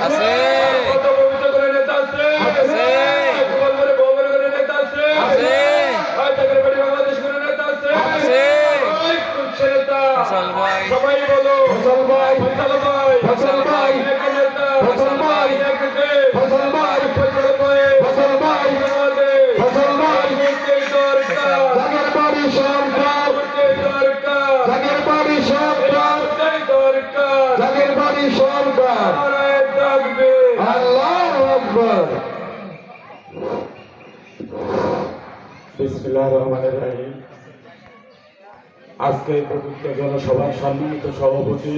আছে কত পবিত্র করে নেতা আছে আছে গোপালপুরে গোবর করে নেতা আছে আছে চাকরি বাড়ি বাংলাদেশ করে নেতা আছে আছে কুচ্ছে নেতা ফসল ভাই সবাই বলো ফসল ভাই ফসল ভাই ফসল ভাই এক নেতা ফসল ভাই এক দেশ ফসল ভাই ফসল ভাই ফসল ভাই বাংলাদেশ ফসল ভাই মুক্তি দরকার জাগের বাড়ি সরকার মুক্তি দরকার জাগের বাড়ি সরকার মুক্তি দরকার জাগের বাড়ি সরকার নারায়ে তাকবীর আল্লাহু আকবার। বিসমিল্লাহির রহমানির রহিম। আজকে এই পবিত্র জনসভার সম্মানিত সভাপতি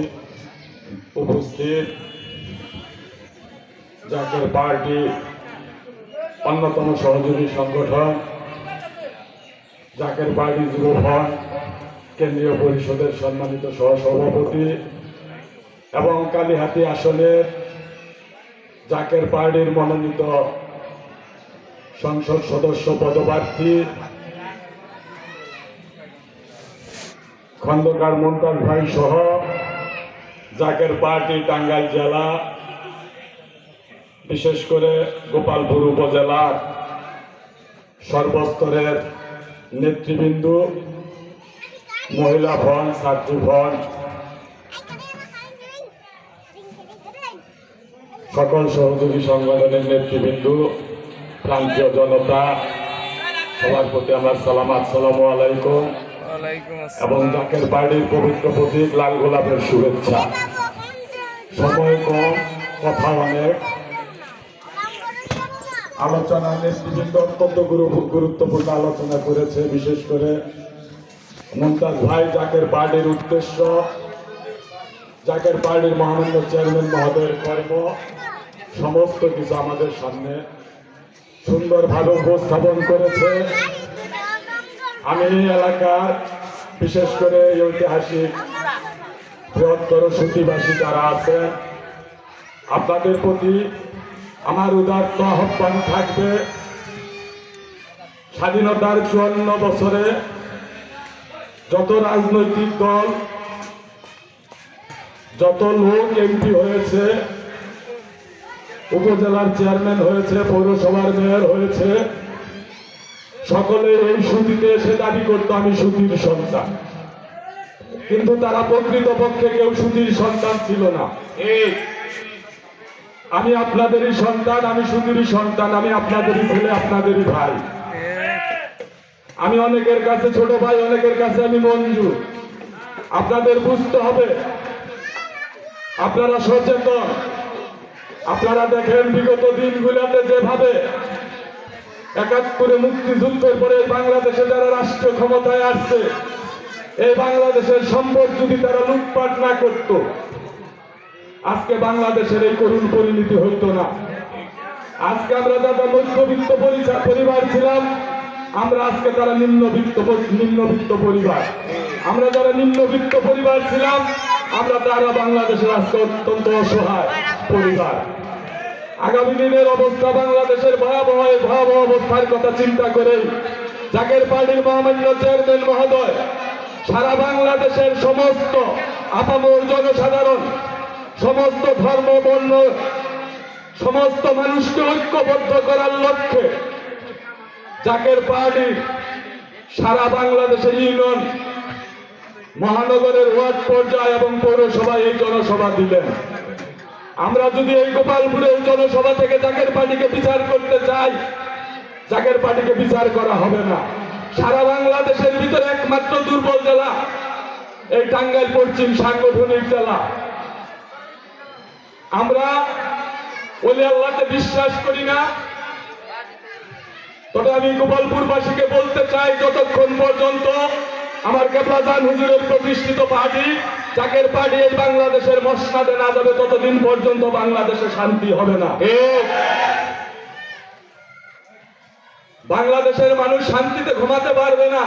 উপস্থিত, জাকের পার্টি অন্যতম সহযোগী সংগঠন জাকের পার্টি যুব ফ্রন্ট কেন্দ্রীয় পরিষদের সম্মানিত সহসভাপতি এবং কালীহাতি আসনের জাকের পার্টির মনোনীত সংসদ সদস্য পদপ্রার্থী খন্দকার মুমতাজ ভাই সহ জাকের পার্টি টাঙ্গাইল জেলা, বিশেষ করে গোপালপুর উপজেলার সর্বস্তরের নেতৃবৃন্দ, মহিলা ফ্রন্ট, ছাত্রী ফ্রন্ট, সকল সহযোগী সংগঠনের নেতৃবৃন্দ, প্রান্তীয় জনতা, সবার প্রতি আমার সালাম, আসসালামু আলাইকুম। ওয়ালাইকুম এবং আসসালাম জাকের পার্টির পবিত্র প্রতীক লাল গোলাপের শুভেচ্ছা। সময় কম, কথা অনেক। আলোচনা নেতৃবৃন্দ অত্যন্ত গুরুত্বপূর্ণ আলোচনা করেছে, বিশেষ করে মুমতাজ ভাই জাকের পার্টির উদ্দেশ্য, জাকের পার্টির মহামান্য চেয়ারম্যান মহোদয়ের কর্ম, সমস্ত কিছু আমাদের সামনে সুন্দরভাবে উপস্থাপন করেছে। আমি এই এলাকার, বিশেষ করে এই ঐতিহাসিক বৃহত্তর সুতিবাসী যারা আছেন, আপনাদের প্রতি আমার উদাত্ত আহ্বান থাকবে, স্বাধীনতার 54 বছরে যত রাজনৈতিক দল, যত লোক এমপি হয়েছে, উপজেলার চেয়ারম্যান হয়েছে, পৌরসভার মেয়র হয়েছে, সকলে এই সুতিতে এসে দাবি করতো আমি সুতির সন্তান, কিন্তু তারা প্রকৃতপক্ষে কেউ সুতির সন্তান ছিল না। আমি আপনাদেরই সন্তান, আমি সুতিরই সন্তান, আমি আপনাদেরই ছেলে, আপনাদেরই ভাই। আমি অনেকের কাছে ছোট ভাই, অনেকের কাছে আমি মঞ্জু। আপনাদের বুঝতে হবে, আপনারা সচেতন। আপনারা দেখেন বিগত দিনগুলোতে যেভাবে 71 মুক্তিযুদ্ধের পরে বাংলাদেশে যারা রাষ্ট্রীয় ক্ষমতায় আসছে, এই বাংলাদেশের সম্পদ যদি তারা লুটপাট না করত, আজকে বাংলাদেশের এই করুণ পরিণতি হইতো না। আজকে আমরা যারা মধ্যবিত্ত পরিবার ছিলাম, আমরা আজকে তারা নিম্নবিত্ত পরিবার। আমরা যারা নিম্নবিত্ত পরিবার ছিলাম, আমরা তারা বাংলাদেশের আজকে অত্যন্ত অসহায় পরিবার। আগামী দিনের অবস্থা, বাংলাদেশের ভয়াবহ অবস্থার কথা চিন্তা করে জাকের পার্টির মহামান্য চেয়ারম্যান মহোদয় সারা বাংলাদেশের সমস্ত আপামর জনসাধারণ, সমস্ত ধর্ম, বর্ণ, সমস্ত মানুষকে ঐক্যবদ্ধ করার লক্ষ্যে জাকের পার্টি সারা বাংলাদেশের ইউনিয়ন, মহানগরের ওয়ার্ড পর্যায়ে এবং পৌরসভায় এই জনসভা দিলেন। আমরা যদি এই গোপালপুরের জনসভা থেকে জাকের পার্টিকে বিচার করতে চাই, জাকের পার্টিকে বিচার করা হবে না। সারা বাংলাদেশের ভিতরে একমাত্র দুর্বল জেলা এই টাঙ্গাইল পশ্চিম সাংগঠনিক জেলা। আমরা ওলি আল্লাহকে বিশ্বাস করি না, তবে আমি গোপালপুরবাসীকে বলতে চাই, যতক্ষণ পর্যন্ত আমার কেবলাজান হুজুরের প্রতিষ্ঠিত পার্টি জাকের পার্টি এই বাংলাদেশের মসনাদে না যাবে, ততদিন পর্যন্ত বাংলাদেশে শান্তি হবে না। বাংলাদেশের মানুষ শান্তিতে ঘুমাতে পারবে না।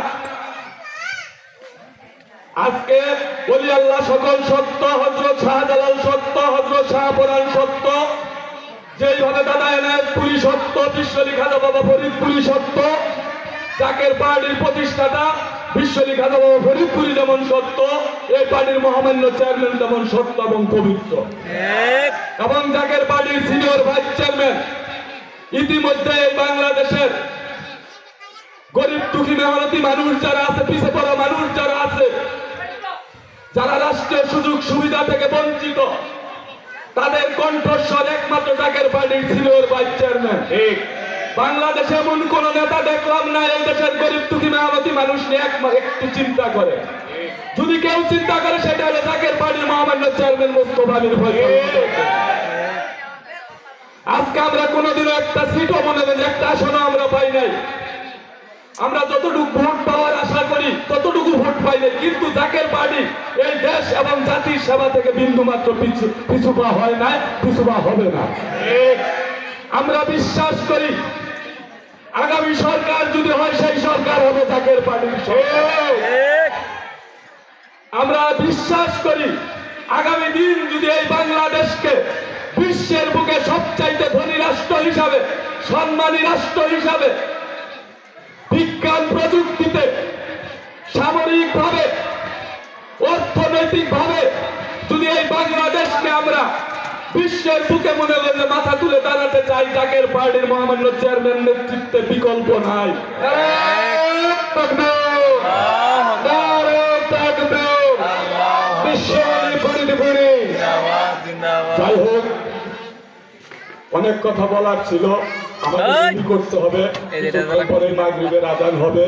আজকে ওলি আল্লাহ সকল সত্য, হযরত শাহজালাল সত্য, হযরত শাহপরান সত্য, যেইভাবে দাদা এনায়েতপুরী সত্য, বিশ্বলী খাজা বাবা ফরিদপুরী সত্য, জাকের পার্টির প্রতিষ্ঠাতা বিশ্বলী খাজা বাবা ফরিদপুরী যেমন সত্য, এই পার্টির মহামান্য চেয়ারম্যান তেমন সত্য এবং পবিত্র। এবং জাকের পার্টির সিনিয়র ভাইস চেয়ারম্যান ইতিমধ্যে এই বাংলাদেশের গরিব দুঃখী মেহনতি মানুষ যারা আছে, পিছিয়ে পড়া মানুষ যারা আছে, যারা রাষ্ট্রীয় সুযোগ সুবিধা থেকে বঞ্চিত, তাদের কণ্ঠস্বর একমাত্র জাকের পার্টির সিনিয়র ভাইস চেয়ারম্যান। বাংলাদেশে এমন কোন নেতা দেখলাম না এই দেশের গরিব দুঃখী মেহনতি মানুষ নিয়ে একটু চিন্তা করে। যদি কেউ চিন্তা করে সেটা হলো জাকের পার্টির মহামান্য চেয়ারম্যান মোস্তফা আমির ফয়সাল। আজকে আমরা কোনোদিনও একটা সিটও মনে করি, একটা আসনও আমরা পাই নাই। আমরা যতটুকু ভোট পাওয়ার আশা করি ততটুকু ভোট পাই নাই, কিন্তু জাকের পার্টি এই দেশ এবং জাতির সেবা থেকে বিন্দু মাত্র পিছু পা হয় নাই, পিছু পা হবে না। আমরা বিশ্বাস করি আগামী সরকার যদি হয় সেই সরকার হবে জাকের পার্টির সরকার। আমরা বিশ্বাস করি আগামী দিন যদি এই বাংলাদেশকে বিশ্বের বুকে সবচাইতে ধনী রাষ্ট্র হিসাবে, সম্মানী রাষ্ট্র হিসাবে, বিজ্ঞান প্রযুক্তিতে, সামরিক ভাবে, অর্থনৈতিক ভাবে যদি এই বাংলাদেশকে আমরা বিশ্বের বুকে মনে করলে মাথা তুলে দাঁড়াতে চাই, জাকের পার্টির মহামান্য চেয়ারম্যান নেতৃত্বে বিকল্প নাই। যাই হোক, অনেক কথা বলার ছিল, আমাদের করতে হবে, পরে মাগরিবের আজান হবে।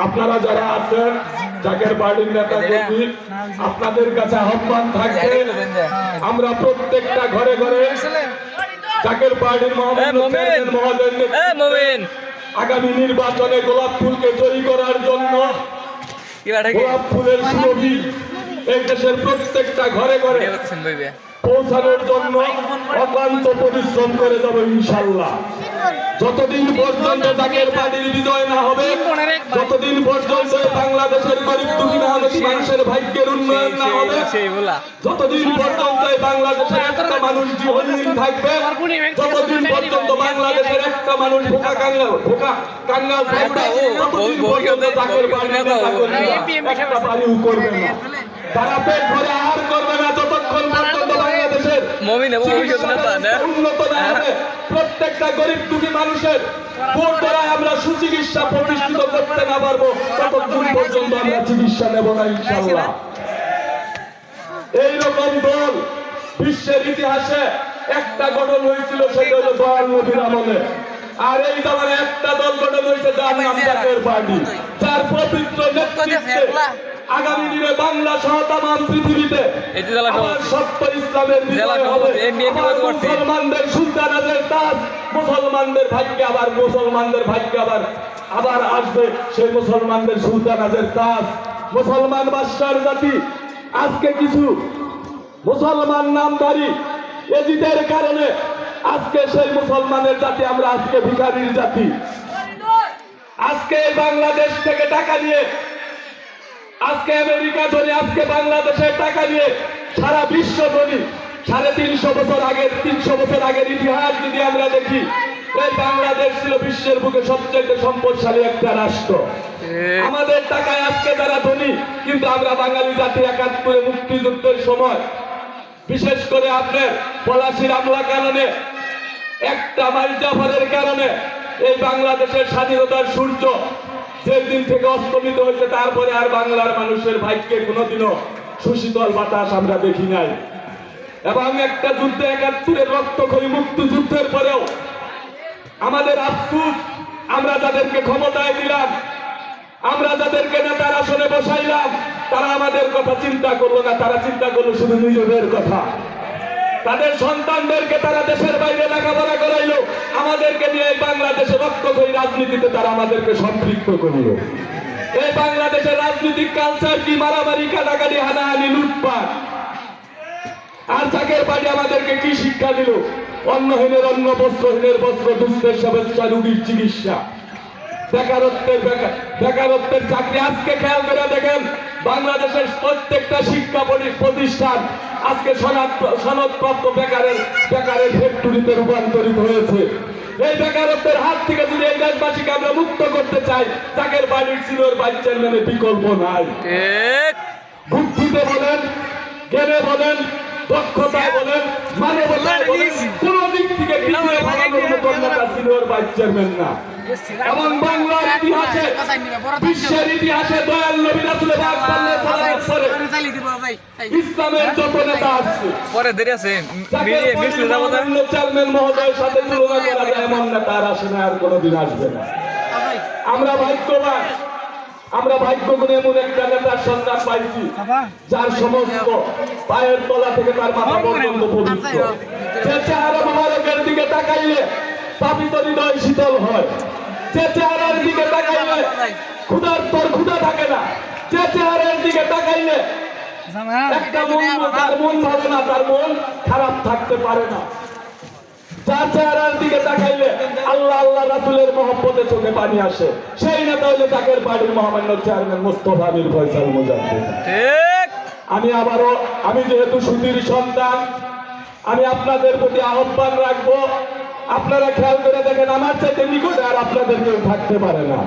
আপনারা যারা আছেন জাকের পার্টির নেতা কর্মী, আপনাদের কাছে আহ্বান থাকবে আমরা প্রত্যেকটা ঘরে ঘরে জাকের পার্টির মহোদয় আগামী নির্বাচনে গোলাপ ফুলকে জয়ী করার জন্য গোলাপ ফুলের সুরভি এই দেশের প্রত্যেকটা ঘরে ঘরে পৌঁছানোর জন্য অক্লান্ত পরিশ্রম করে যাব ইনশাল্লাহ। যতদিন পর্যন্ত জাকের পার্টির বিজয় না হবে, যতদিন পর্যন্ত বাংলাদেশের গরিব দুঃখী মেহনতি মানুষের ভাগ্যের উন্নয়ন না হবে, যতদিন পর্যন্ত বাংলাদেশের একটা মানুষ জীবনহীন থাকবে, যতদিন পর্যন্ত বাংলাদেশের একটা মানুষ ভোকা কাঙ্গাল থাকবে, ততদিন পর্যন্ত জাকের পার্টির একটা বাড়িও করবে না, তারা পেট ভরে আহার করবে না, যতক্ষণ পর্যন্ত বাংলাদেশের উন্নত না হবে, প্রত্যেকটা গরিব দুঃখী মানুষের ভোট দ্বারা আমরা সুচিকিৎসা প্রতিষ্ঠিত করতে না পারবো, ততক্ষণ পর্যন্ত আমরা চিকিৎসা নেব না ইনশাআল্লাহ। এইরকম দল বিশ্বের ইতিহাসে একটা গঠন হয়েছিল, সেটা হলো দয়াল নবীর আমলে। আর এই দলের একটা দল গঠন হয়েছে যার নাম জাকের পার্টি, যার পবিত্র নেতৃত্বে আগামী দিনে বাংলা সহ তামাম পৃথিবীতে সত্য ইসলামের বিজয় হবে। মুসলমানদের সুলতানাদের তাজ, মুসলমানদের ভাগ্যে আবার আসবে সেই মুসলমানদের সুলতানাদের তাজ। মুসলমান বাদশার জাতি আজকে কিছু মুসলমান নামধারী এজিদের কারণে আজকে সেই মুসলমানের জাতি আমরা আজকে ভিখারির জাতি। আজকে বাংলাদেশ থেকে টাকা নিয়ে, আজকে আমেরিকা ধরে, আজকে বাংলাদেশের টাকা নিয়ে সারা বিশ্ব ধনী। 350 বছর আগের 300 বছর আগের ইতিহাস যদি আমরা দেখি, এই বাংলাদেশ ছিল বিশ্বের বুকে সবচেয়ে সম্পদশালী একটা রাষ্ট্র। আমাদের টাকায় আজকে তারা ধনী, কিন্তু আমরা বাঙালি জাতি 71 মুক্তিযুদ্ধের সময়, বিশেষ করে আপনার পলাশির আমলা কারণে, একটা মাইলজাফরের কারণে এই বাংলাদেশের স্বাধীনতার সূর্য যেদিন থেকে অস্তমিত হয়েছে, তারপরে আর বাংলার মানুষের ভাগ্যে কোনোদিনও সুশীতল বাতাস আমরা দেখি নাই। এবং একটা যুদ্ধে 71-এর রক্তক্ষয়ী মুক্তিযুদ্ধের পরেও আমাদের আফসোস, আমরা যাদেরকে ক্ষমতায় দিলাম, আমরা যাদেরকে নেতার আসনে বসাইলাম, তারা আমাদের কথা চিন্তা করলো না, তারা চিন্তা করলো শুধু নিজেদের কথা। তাদের সন্তানদেরকে তারা দেশের বাইরে লেখাপড়া করাইলো, আমাদেরকে নিয়ে এই বাংলাদেশে রক্তক্ষয়ী রাজনীতিতে তারা আমাদেরকে সম্পৃক্ত করল। এই বাংলাদেশের রাজনৈতিক কালচার কি? মারামারি, কাটাকাটি, হানাহানি, লুটপাট। আর জাকের পার্টি আমাদেরকে কি শিক্ষা দিল? অন্নহীনের অন্ন, বস্ত্রহীনের বস্ত্র, দুঃখের সমস্যা, রোগীর চিকিৎসা, বেকারত্বের চাকরি। আজকে খেয়াল করে দেখেন, বাংলাদেশের প্রত্যেকটা শিক্ষা প্রতিষ্ঠান আজকে সনদপ্রাপ্ত বেকারের ফ্যাক্টরিতে রূপান্তরিত হয়েছে। এই বেকারত্বের হাত থেকে যদি এই দেশবাসীকে আমরা মুক্ত করতে চাই, জাকের পার্টির সিনিয়র ভাইস চেয়ারম্যানের বিকল্প নাই। বুদ্ধিতে বলেন, জ্ঞানে বলেন, দক্ষতা বলেন, মানবতা বলেন, কোন দিক থেকে পিছিয়ে থাকার মতো নেতা ছিল ওর ভাইস চেয়ারম্যান না। এবং বাংলার ইতিহাসে, বিশ্বের ইতিহাসে দয়াল নবী রাসূল পাক সাল্লাল্লাহু আলাইহি ওয়াসাল্লাম ইসলামের যত নেতা আছে পরে দেরি আছে মিছিল যাবো না চেয়ারম্যান মহোদয়ের সাথে তুলনা করা যায় এমন নেতা আর আসে না, আর কোনোদিন আসবে না। আমরা ভাগ্যবান, আমরা ভাগ্যগুণে এমন একটা নেতার সন্ধান পাইছি যার সমস্ত পায়ের তলা থেকে তার মাথা পর্যন্ত পবিত্র। যে চেহারা মোবারকের দিকে তাকাইলে পাপিত হৃদয় শীতল হয়, যে চেহারার দিকে তাকাইলে ক্ষুধার পর ক্ষুধা থাকে না, যে চেহারার দিকে তাকাইলে একটা মন, তার মন ভালো না, তার মন খারাপ থাকতে পারে না, যার চেহারার দিকে তাকাইলে আল্লাহ আল্লাহ রাসূলের মহব্বতে চোখে পানি আসে, সেই নেতা হইলে জাকের পার্টির মহামান্য চেয়ারম্যান মোস্তফা মীর ফয়সাল মুজাদ্দিদ। ঠিক আমি যেহেতু সুধীর সন্তান, আমি আপনাদের প্রতি আহ্বান রাখবো, আপনারা খেয়াল করে দেখেন আমার চাইতে নিকটে আর আপনাদের কেউ থাকতে পারে না।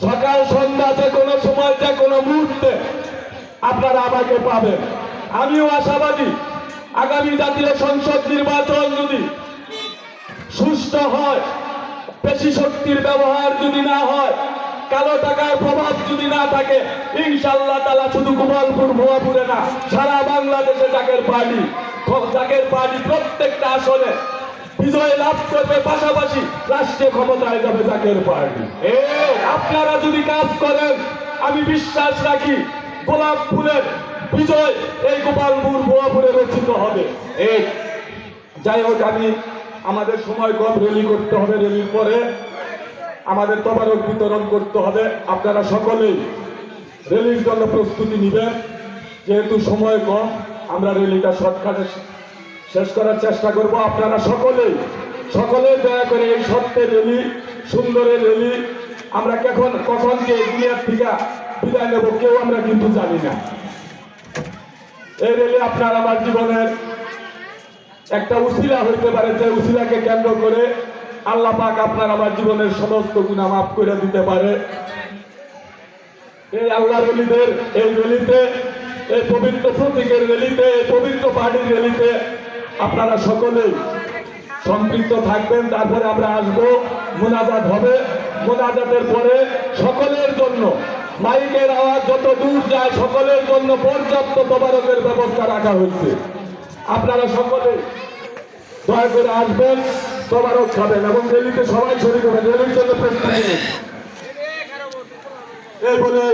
সকাল সন্ধ্যা যে কোনো সময় যে কোনো মুহূর্তে আপনারা আমাকে পাবেন। আমিও আশাবাদী আগামী জাতীয় সংসদ নির্বাচন যদি সুষ্ঠু হয়, পেশি শক্তির ব্যবহার যদি না হয়, কালো টাকার প্রভাব যদি না থাকে, ইনশাআল্লাহ তাআলা শুধু গোপালপুর ভুয়াপুরে না, সারা বাংলাদেশে জাকের পার্টি প্রত্যেকটা আসনে বিজয় লাভ করবে, পাশাপাশি রাষ্ট্রীয় ক্ষমতায় যাবে জাকের পার্টি। আপনারা যদি কাজ করেন, আমি বিশ্বাস রাখি গোলাপ ফুলের বিজয় এই গোপালপুর ভুয়াপুরে রচিত হবে। যাই হোক, আমাদের সময় কম, র্যালি করতে হবে, র্যালির পরে আমাদের তবারক বিতরণ করতে হবে। আপনারা সকলেই র্যালির জন্য প্রস্তুতি নেবেন। যেহেতু সময় কম, আমরা র্যালিটা শর্টকাটে শেষ করার চেষ্টা করব। আপনারা সকলে দয়া করে এই সত্যের র্যালি, সুন্দরের র্যালি, আমরা কখন যে দুনিয়ার থেকে বিদায় নেব কেউ আমরা কিন্তু জানি না। এই র্যালি আপনার আমার জীবনের একটা উসিলা হইতে পারে, যে উসিলাকে কেন্দ্র করে আল্লাহ পাক আপনার আমার জীবনের সমস্ত গুনাহ মাফ করে দিতে পারে। এই আল্লাহ ওলিদের এই র্যালিতে, এই পবিত্র প্রতীকের র্যালিতে, এই পবিত্র পার্টির র্যালিতে আপনারা সকলেই সম্পৃক্ত থাকবেন। তারপরে আমরা আসবো, মোনাজাত হবে, মোনাজাতের পরে সকলের জন্য মাইকের আওয়াজ যত দূর যায় সকলের জন্য পর্যাপ্ত তবারকের ব্যবস্থা রাখা হয়েছে। আপনারা সকলে দয়া করে আসবেন, তবারক খাবেন এবং র্যালিতে সবাই শরীর হবেন। র্যালির জন্য প্রস্তুতি নিন। এই বলে